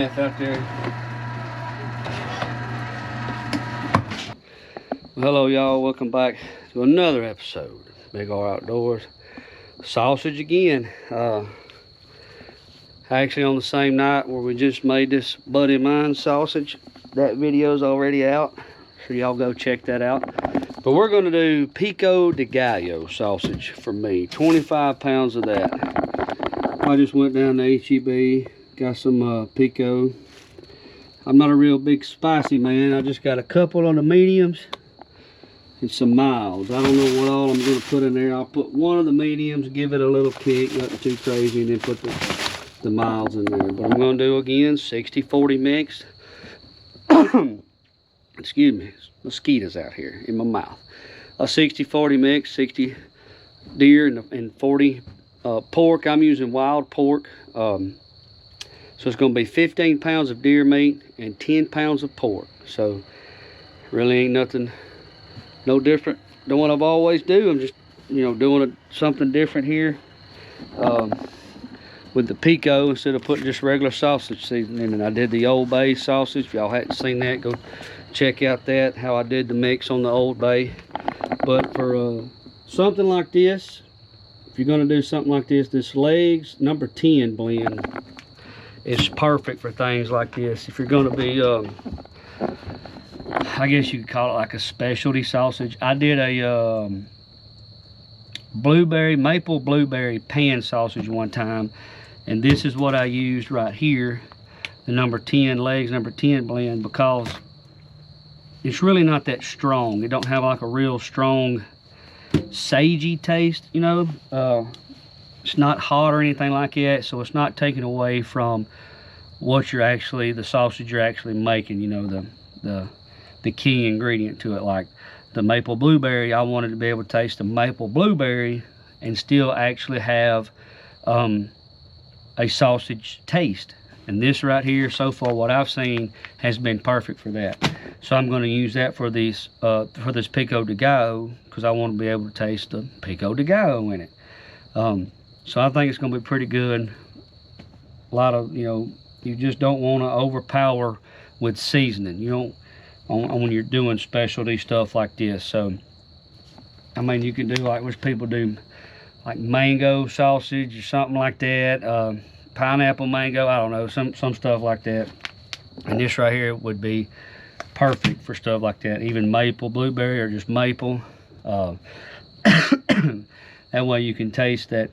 Out there. Well, hello y'all, welcome back to another episode Big R Outdoors. Sausage again. Actually on the same night where we just made this buddy of mine sausage. That video's already out, so y'all go check that out. But we're going to do pico de gallo sausage for me. 25 pounds of that. I just went down to HEB. Got some pico. I'm not a real big spicy man. I just got a couple on the mediums and some milds. I don't know what all I'm going to put in there. I'll put one of the mediums, give it a little kick, nothing too crazy, and then put the milds in there. But I'm going to do again 60-40 mix. Excuse me, mosquitoes out here in my mouth. A 60-40 mix, 60 deer and 40 pork. I'm using wild pork. So it's going to be 15 pounds of deer meat and 10 pounds of pork. So really ain't nothing, no different than what I've always do. I'm just, doing something different here with the pico instead of putting just regular sausage seasoning. And I did the Old Bay sausage. If y'all hadn't seen that, go check out that, how I did the mix on the Old Bay. But for something like this, if you're going to do something like this legs number 10 blend, it's perfect for things like this. If you're going to be, I guess you could call it like a specialty sausage. I did a maple blueberry pan sausage one time, and this is what I used right here, the number 10 legs, number 10 blend, because it's really not that strong. It don't have like a real strong sagey taste, It's not hot or anything like that, so it's not taken away from what you're actually, the sausage you're actually making, the key ingredient to it. Like the maple blueberry, I wanted to be able to taste the maple blueberry and still actually have a sausage taste. And this right here, so far what I've seen, has been perfect for that. So I'm going to use that for this pico de gallo, because I want to be able to taste the pico de gallo in it. So I think it's going to be pretty good. A lot of, you just don't want to overpower with seasoning. You don't, when you're doing specialty stuff like this. So, I mean, you can do like what people do, like mango sausage or something like that. Pineapple mango, I don't know, some stuff like that. And this right here would be perfect for stuff like that. Even maple blueberry or just maple. That way you can taste that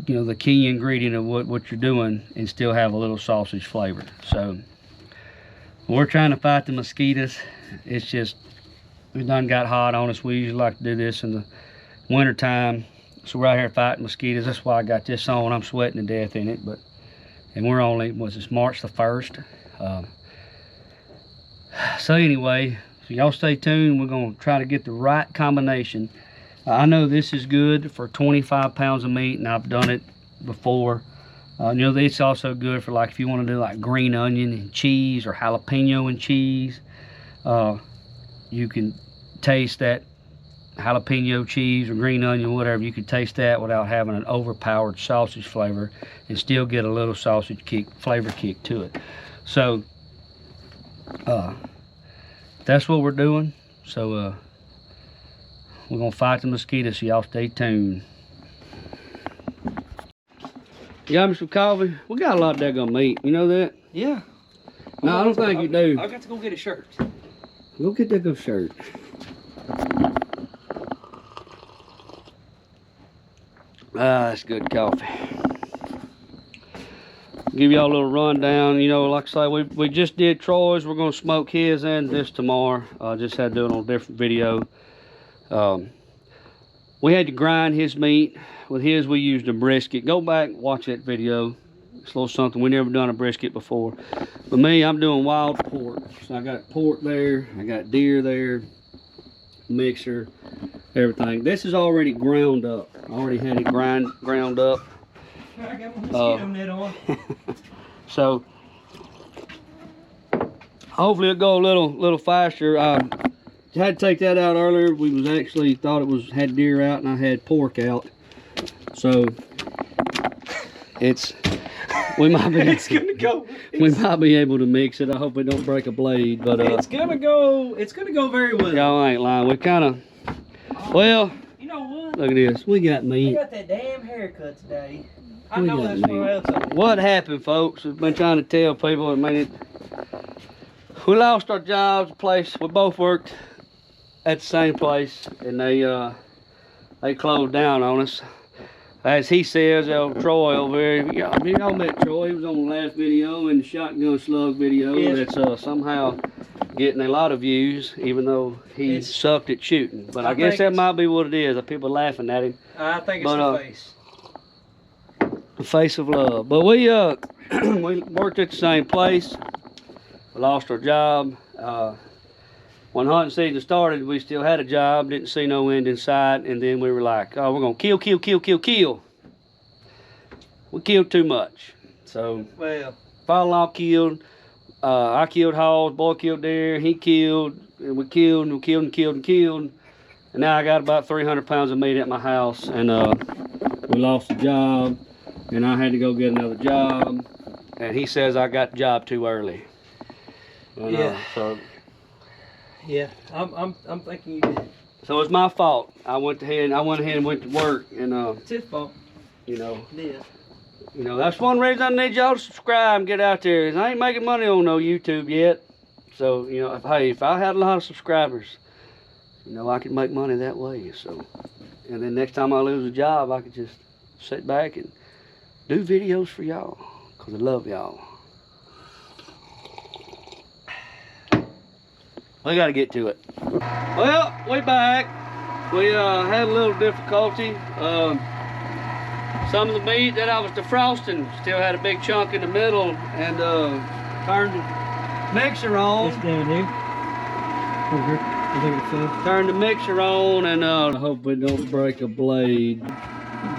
the key ingredient of what you're doing and still have a little sausage flavor. So we're trying to fight the mosquitoes. It's just, it done got hot on us. We usually like to do this in the winter time. So we're out here fighting mosquitoes. That's why I got this on. I'm sweating to death in it. And we're only, this March the 1st. So anyway, so y'all stay tuned. We're going to try to get the right combination. I know this is good for 25 pounds of meat, and I've done it before. It's also good for, like, if you want to do like green onion and cheese or jalapeno and cheese. You can taste that jalapeno cheese or green onion, whatever. You can taste that without having an overpowered sausage flavor and still get a little sausage flavor kick to it. So that's what we're doing. So we're gonna fight the mosquitoes, so y'all stay tuned. You got me some coffee? We got a lot of daggone meat. You know that? Yeah. No, I don't think you do. I got to go get a shirt. Go get that good shirt. That's good coffee. Give y'all a little rundown. Like I say, we just did Troy's. We're gonna smoke his and this tomorrow. Just had to do it on a different video. We had to grind his meat. With his, we used a brisket. Go back, watch that video. It's a little something. We never done a brisket before. But me, I'm doing wild pork. So I got pork there. I got deer there. Mixer, everything. This is already ground up. I already had it ground up. I got my mosquito net on. So hopefully it'll go a little faster. I had to take that out earlier. We was actually thought it had deer out, and I had pork out. So it's We might be. It's gonna go. We might be able to mix it. I hope it don't break a blade, but It's gonna go. It's gonna go very well. y'all ain't lying. We kind of. Well, You know what? look at this. We got I meat. got that damn haircut today. I We know got that's meat. where else. What happened, folks? We've been trying to tell people. I mean, we lost our jobs. Place we both worked at the same place, and they closed down on us. As he says, Troy over here. Y'all met Troy. He was on the last video and the shotgun slug video. Yes. That's somehow getting a lot of views, even though he sucked at shooting. But I guess think that might be what it is. People laughing at him. I think it's But, the face. The face of love. But we we worked at the same place. We lost our job. When hunting season started, we still had a job, didn't see no end in sight, and then we were like, oh, we're gonna kill. We killed too much. So Well, father-in-law killed, I killed hogs, boy killed deer, he killed, and we killed and we killed and killed and killed. And now I got about 300 pounds of meat at my house, and we lost the job, and I had to go get another job. And he says I got the job too early. And, Yeah. So yeah, I'm thinking you did. So it's my fault. I went ahead and went to work, and It's his fault. you know, Yeah. that's one reason I need y'all to subscribe and get out there. Is I ain't making money on no YouTube yet. So if I had a lot of subscribers, I could make money that way. So, and then next time I lose a job, I could just sit back and do videos for y'all, cause I love y'all. We gotta get to it. Well, we back. We had a little difficulty. Some of the meat that I was defrosting still had a big chunk in the middle, and turned the mixer on. It's down there. Over here. I think it's Turned the mixer on, and I hope we don't break a blade.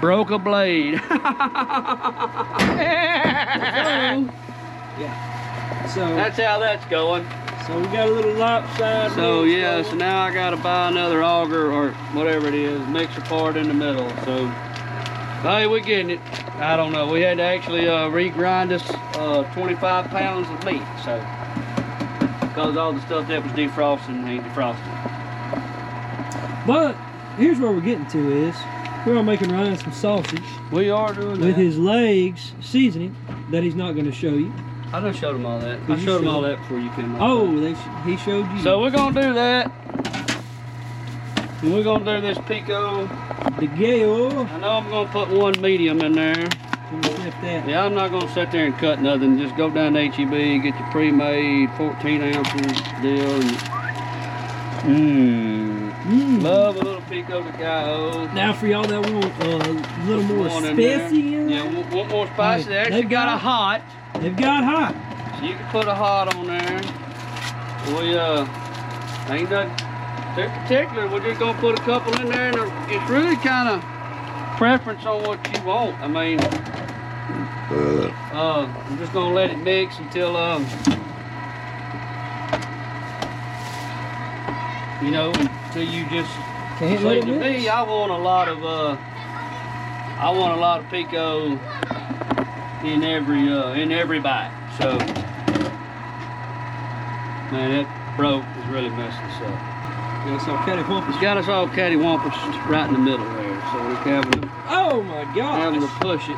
Broke a blade. Yeah. So That's how that's going. So we got a little lopsided. So yeah, so now I gotta buy another auger or whatever it is, mixer part in the middle. So hey, we're getting it. I don't know. We had to actually regrind us 25 pounds of meat. So because all the stuff that was defrosting ain't defrosted. But here's where we're getting to is we're making Ryan some sausage We are doing that. with his legs seasoning that he's not going to show you. I done showed him all that. I Did you showed him show all him? that before you came up. Oh, he showed you. So we're gonna do that. And we're gonna do this pico. the gallo. I know I'm gonna put one medium in there. That. Yeah, I'm not gonna sit there and cut nothing. Just go down to HEB, get your pre-made 14 ounces deal. And, love a little pico de gallo. Now for y'all that want a little more One in there. spicy in Yeah, want more spicy. They actually They've got a got- hot. They've got hot. So you can put a hot on there. We ain't nothing too particular. We're just gonna put a couple in there, and it's really kind of preference on what you want. I mean, I'm just gonna let it mix until until you just. Can't See, let it to mix. me, I want a lot of pico in every bite. So, man, that broke is really messing us up. Yeah, so cattywampus. It's got us all cattywampus right in the middle there. So we're having Oh my to gosh. push it.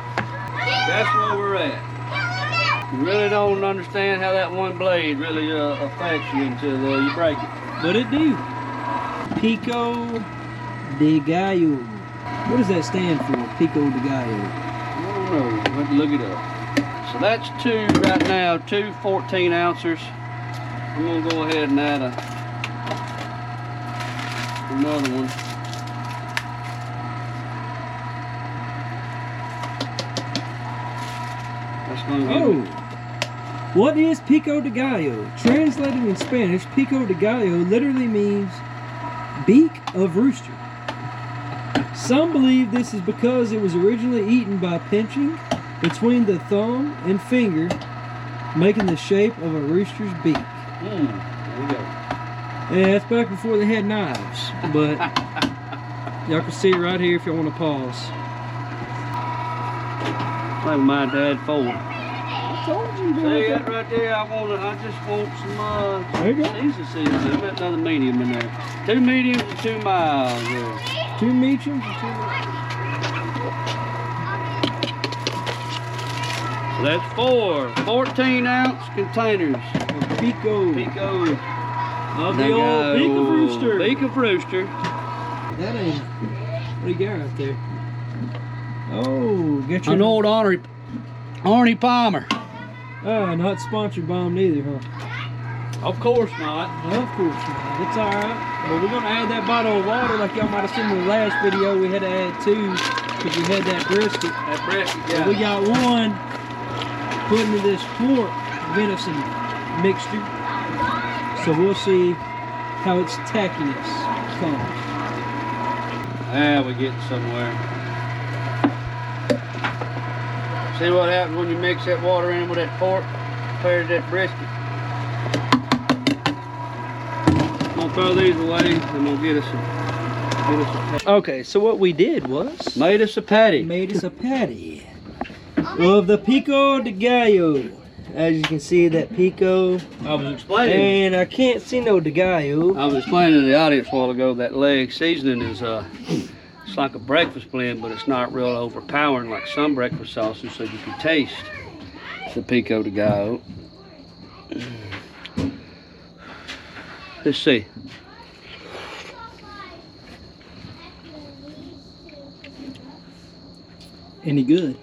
That's where we're at. You really don't understand how that one blade really affects you until you break it. But it do. Pico de gallo. What does that stand for? Pico de gallo. I don't know. Let's look it up. So that's two right now, two 14 ounces. I'm gonna go ahead and add another one. That's gonna give Oh. What is pico de gallo? Translated in Spanish, pico de gallo literally means beak of rooster. Some believe this is because it was originally eaten by pinching between the thumb and finger, making the shape of a rooster's beak. there we go. Yeah, that's back before they had knives, but y'all can see it right here if y'all want to pause. Like my dad fold. told you. See that right there? I just want some There you go. seasoning. There's another medium in there. 2 mediums and 2 mild. Yeah. 2 mediums and 2 mild. So that's 4 14-ounce containers. Pico. Pico. Of the old Beak of Rooster. Beak of Rooster. That ain't. What do you got right there? Oh, get your. An old Arnie Palmer. Not sponsored by them neither, huh? Of course not. Of course not. It's alright. But we're gonna add that bottle of water like y'all might have seen in the last video. We had to add 2 because we had that brisket. That brisket, So yeah. we got 1 put into this pork venison mixture. So we'll see how its tackiness comes. Yeah, we're getting somewhere. See what happens when you mix that water in with that pork compared to that brisket. I'm gonna throw these away. I'm gonna get us a Okay, so what we did was made us a patty. made us a patty of the pico de gallo. As you can see, that pico, I was explaining. and I can't see no de gallo. I was explaining to the audience a while ago that leg seasoning is it's like a breakfast blend, but it's not real overpowering like some breakfast sauces, so you can taste the pico de gallo. Let's see. Any good?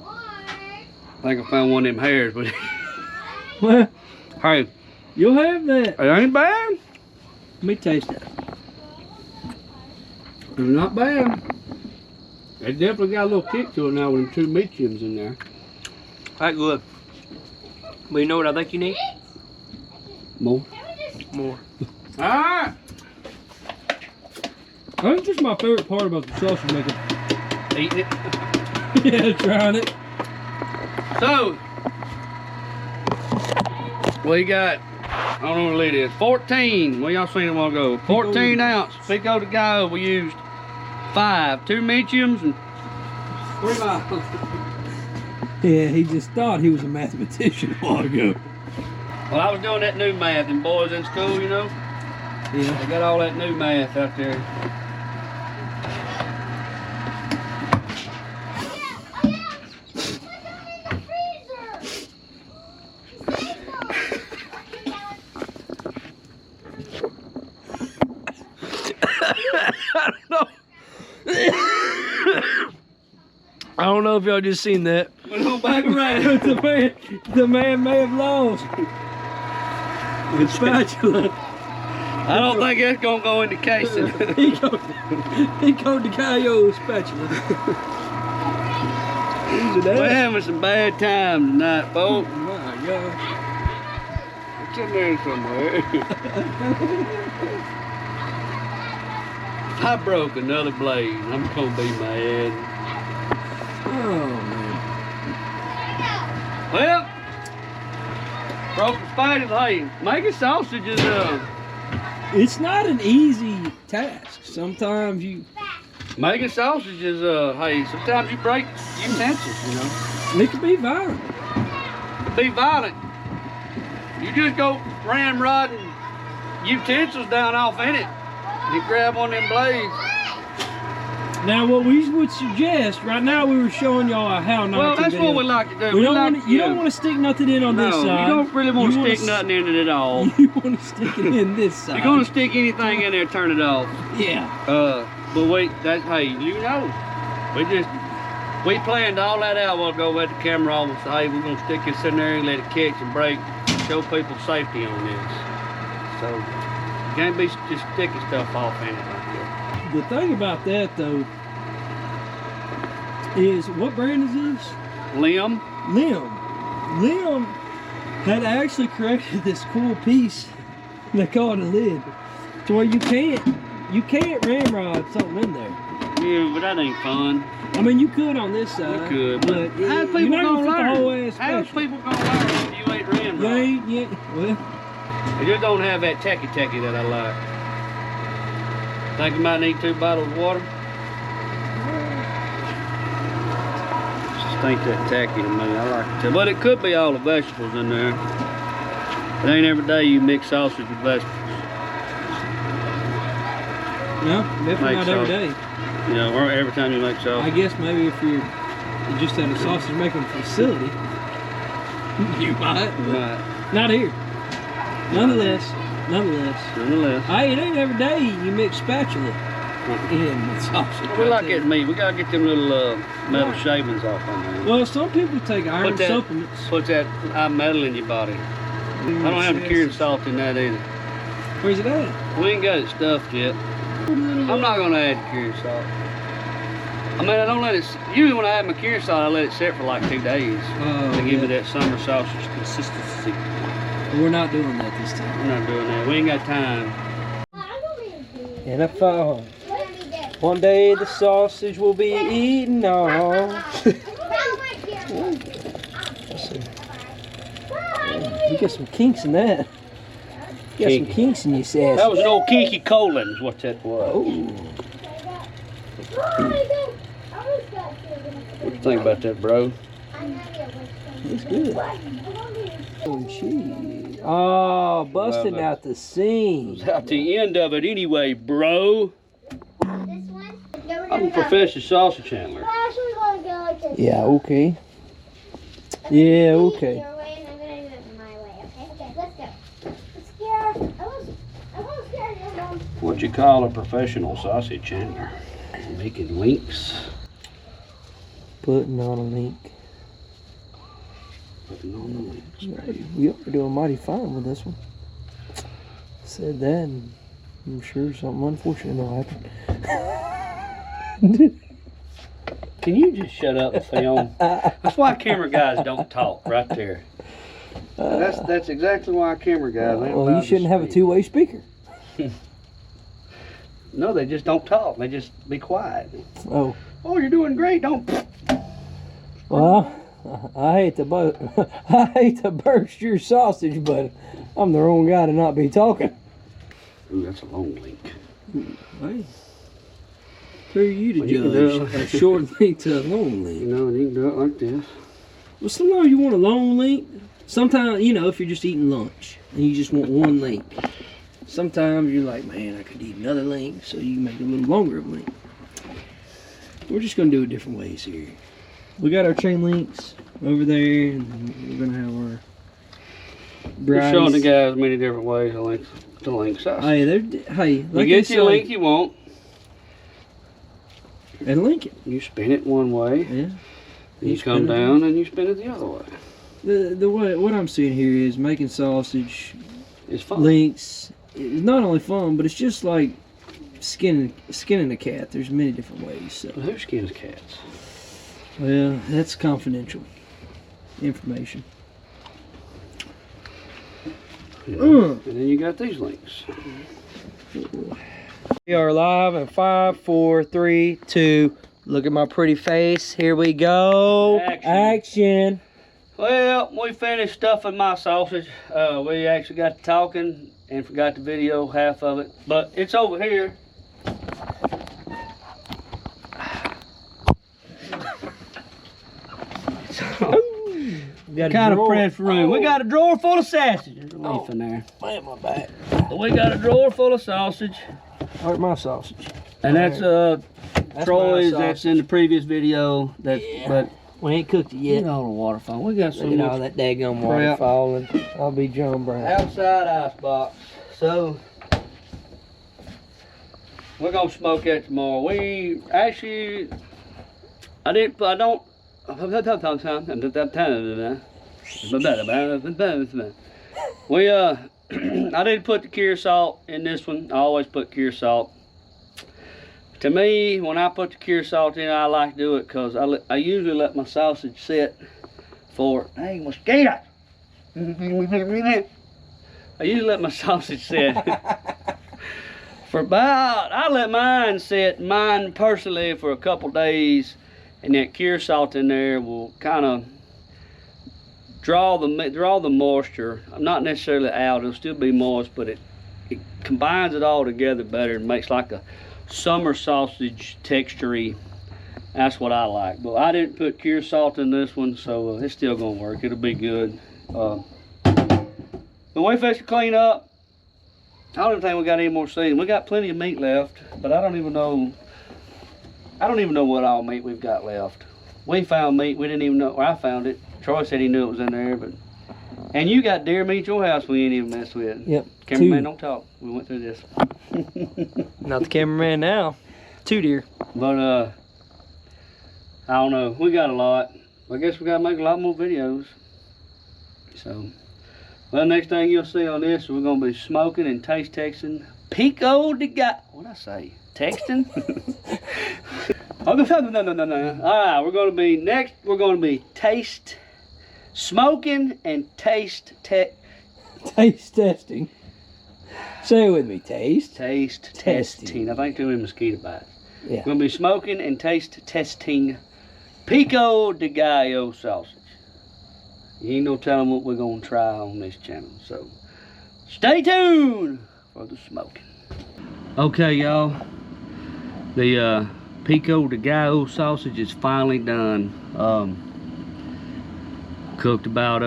I think I found one of them hairs, but Well, hey, you'll have that. it ain't bad. Let me taste it. It's not bad. It definitely got a little kick to it now with them 2 mediums in there. Alright, good. But you know what I think you need? More. More. Alright. I think this is my favorite part about the sausage making. Eating it. Yeah, trying it. So, we got, I don't know what it is, 14. Well, y'all seen it a while ago. 14 ounce pico de gallo. We used 5, 2 mediums and 3 mild. Yeah, he just thought he was a mathematician a while ago. Well, I was doing that new math, and boys in school, you know, Yeah. they got all that new math out there. I don't know if y'all just seen that. Went on back around. the man may have lost the spatula. I don't think that's gonna go into casing. Pico de gallo spatula. We're having some bad times tonight, folks. My God. It's in there somewhere. I broke another blade. I'm gonna be mad. Oh man. Well, broke the spiders. Hey, making sausage is It's not an easy task. Sometimes you making sausage is hey, sometimes you break utensils, you know. it can be violent. Be violent. You just go ramrodding utensils down off in it. You grab one of them blades. Now, what we would suggest right now, we were showing y'all how not Well, to that's do what it. we like to do. We don't like, want you don't want to stick nothing in on no, this side. you don't really want You to wanna stick nothing in it at all. You want to stick it in this side. You're gonna stick anything in there, turn it off. Yeah. But wait, that's hey, you know, we planned all that out a while ago at the camera office. Hey, we're gonna stick this in there and let it catch and break, show people safety on this. So you can't be just sticking stuff off in it like that. The thing about that though is, what brand is this? Limb. Lim had actually created this cool piece they call it a lid, to where you can't ramrod something in there. Yeah, but that ain't fun. I mean, you could on this side. You could, but how's you're people not gonna fit the whole learn? ass How's special. people gonna learn if you ain't ran You right? ain't, yeah, well, It just don't have that tacky that I like. Think you might need 2 bottles of water? think that tacky to me. I like it, but it could be all the vegetables in there. It ain't every day you mix sausage with vegetables. No, definitely not every day. You know, or every time you make sausage. I guess maybe if you just at a sausage making facility, you might. Right. Not here. Nonetheless. Hey, it ain't every day you mix spatula in with sausage. We like that meat. We gotta get them little metal shavings off on there. Well, some people take iron supplements. Puts that metal in your body. I don't have the cured salt in that either. Where's it at? We ain't got it stuffed yet. I'm not gonna add cured salt. I mean, I don't let it. Usually when I add my cured salt, I let it sit for like 2 days to give me that summer sausage consistency. We're not doing that this time. We're not doing that. We ain't got time. And I found one day the sausage will be eaten on. You got some kinks in that. You got some kinks in your sausage. That was an old kinky colon, is what that was. Oh. What do you think about that, bro? It's good. Oh, cheese. Oh, busting out the seam. It's out the end of it anyway, bro. I'm a professional sausage handler. Yeah, okay. Yeah, okay. What you call a professional sausage handler. Making links. Putting on a link. Putting on the links, baby. We are doing mighty fine with this one. Said that, and I'm sure something unfortunate will happen. Can you just shut up and film? That's why camera guys don't talk right there. That's exactly why camera guys ain't well, allowed you shouldn't to have a speak. two-way speaker. No, they just don't talk. They just be quiet. Oh. Oh, you're doing great. Don't. Well, I hate to burst your sausage, but I'm the wrong guy to not be talking. Ooh, that's a long link. Hey. Who are you to Well, you can do judge it. a short link to a long link? You know, and you can do it like this. Well, sometimes you want a long link. Sometimes, you know, if you're just eating lunch and you just want one link. Sometimes you're like, man, I could eat another link, so you make a little longer link. We're just going to do it different ways here. We got our chain links over there, and we're going to have our We're showing the guys many different ways to link sausage. Hey, like you get your link you want. And link it. You spin it one way. Yeah. You come down and you spin it the other way. The way, what I'm seeing here is making sausage It's fun. links. It's not only fun, but it's just like skinning a cat. There's many different ways. So. But who skins cats? Well, that's confidential information. Yeah. And then you got these links. We are live in 5, 4, 3, 2. Look at my pretty face. Here we go. Action. Well, we finished stuffing my sausage. We actually got to talking and forgot to video half of it, but it's over here. Kind of press room. We got a drawer full of sausage. There's a leaf in there. Man, my back. But we got a drawer full of sausage. Hurt my sausage. And that's Troy's. That's in the previous video. But we ain't cooked it yet. you know the waterfall. We got some Look at all that daggum water falling. I'll be John Brown. outside ice box. So we're gonna smoke that tomorrow. We actually, I don't. We I didn't put the cure salt in this one. I always put cure salt. To me, when I put the cure salt in, I like to do it because I usually let my sausage sit for, hey, mosquito. I usually let my sausage sit for about, I let mine sit, mine personally, for a couple days, and that cure salt in there will kind of draw the moisture. Not necessarily out, it'll still be moist, but it combines it all together better and makes like a summer sausage texture-y That's what I like. But I didn't put cure salt in this one, so it's still gonna work. It'll be good. The way for us to clean up, I don't even think we got any more seasoning. We got plenty of meat left, but I don't even know what all meat we've got left. We found meat, we didn't even know, I found it. Troy said he knew it was in there, but, and you got deer meat at your house we ain't even messed with. Yep. Cameraman, don't talk. We went through this. Not the cameraman now. 2 deer. But, I don't know. We got a lot. I guess we got to make a lot more videos. So, well, next thing you'll see on this, we're going to be smoking and taste texting pico de gallo. What'd I say? Texting? No. All right, we're going to be smoking and taste testing. Say it with me. Taste testing. I think too many mosquito bites. Yeah. We're going to be smoking and taste testing pico de gallo sausage. You ain't no telling what we're going to try on this channel. So, stay tuned for the smoking. Okay, y'all. The pico de gallo sausage is finally done. Cooked about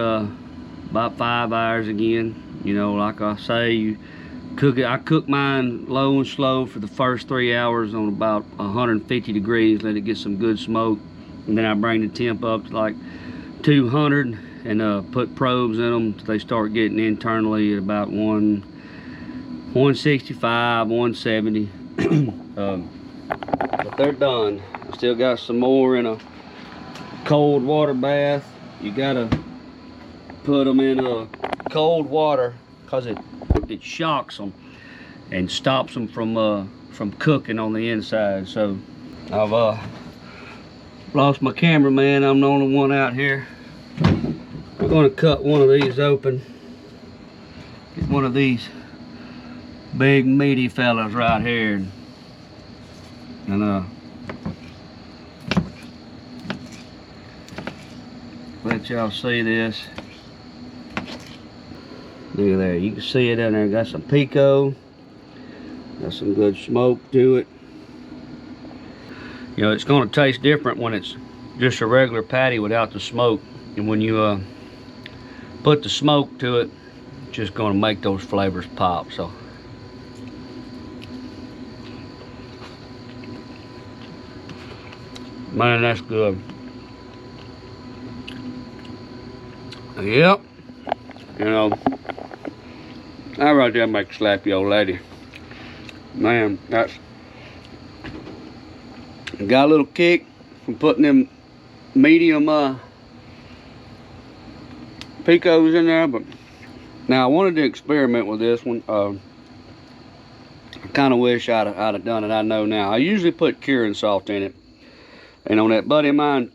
5 hours again. You know, like I say, you cook it. I cook mine low and slow for the first 3 hours on about 150 degrees. Let it get some good smoke, and then I bring the temp up to like 200 and put probes in them till they start getting internally at about 165, 170. But they're done. I still got some more in a cold water bath. You gotta put them in cold water because it shocks them and stops them from cooking on the inside. So I've lost my cameraman. I'm the only one out here. We're gonna cut one of these open. Get one of these big meaty fellas right here, and let y'all see this. Look at there, you can see it in there. Got some pico, got some good smoke to it. You know, it's going to taste different when it's just a regular patty without the smoke, and when you put the smoke to it, it's just going to make those flavors pop. So man, that's good. Yep. You know, that right there make a slappy old lady. Man, that's got a little kick from putting them medium picos in there. But now I wanted to experiment with this one. I kind of wish I'd have done it. I know now. I usually put curing salt in it, and on that buddy of mine,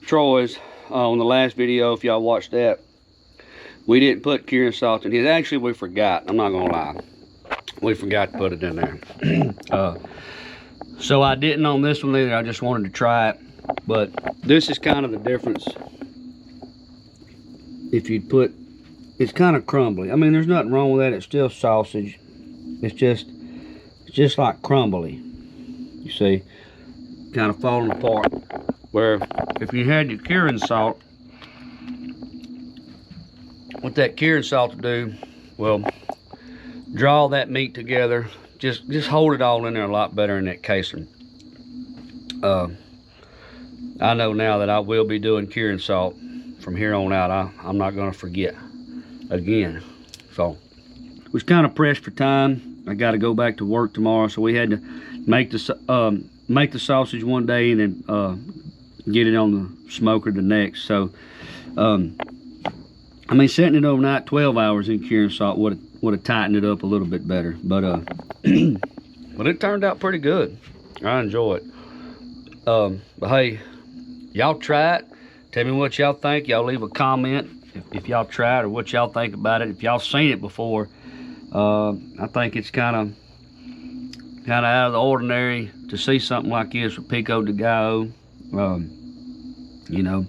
Troy's, on the last video, if y'all watched that, we didn't put curing salt in his. Actually, we forgot. I'm not gonna lie, we forgot to put it in there. So I didn't on this one either. I just wanted to try it. But this is kind of the difference. If you put, it's kind of crumbly. I mean, there's nothing wrong with that. It's still sausage. It's just like crumbly. You see, kind of falling apart. Where if you had your curing salt, what that curing salt to do, well, draw that meat together. Just hold it all in there a lot better in that casing. I know now that I will be doing curing salt from here on out. I'm not going to forget again. So, was kind of pressed for time. I got to go back to work tomorrow, so we had to make the sausage one day and then get it on the smoker the next. So, I mean, setting it overnight, 12 hours in curing salt would have tightened it up a little bit better. But but it turned out pretty good. I enjoy it. But hey, y'all try it. Tell me what y'all think. Y'all leave a comment if y'all try it or what y'all think about it. If y'all seen it before, I think it's kind of out of the ordinary to see something like this with pico de gallo. You know,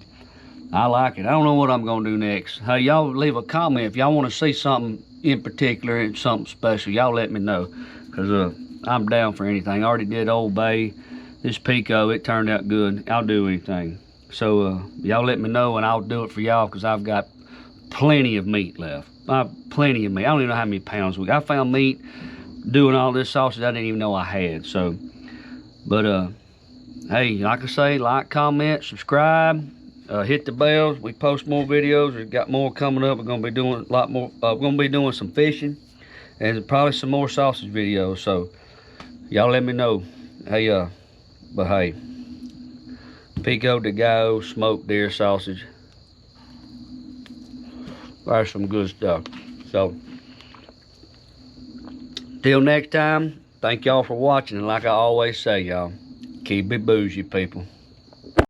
I like it. I don't know what I'm gonna do next. Hey, y'all leave a comment if y'all want to see something in particular and something special. Y'all let me know, because I'm down for anything. I already did Old Bay. this pico, it turned out good. I'll do anything. So y'all let me know and I'll do it for y'all, because I've got plenty of meat left. Plenty of meat. I don't even know how many pounds we got. I found meat doing all this sausage I didn't even know I had. So, but hey, like I say, like, comment, subscribe, hit the bells. We post more videos. We've got more coming up. We're gonna be doing a lot more. We're gonna be doing some fishing and probably some more sausage videos. So y'all let me know. Hey, but hey, pico de gallo smoked deer sausage. That's some good stuff. So till next time, thank y'all for watching, and like I always say, y'all, keep it bougie, people.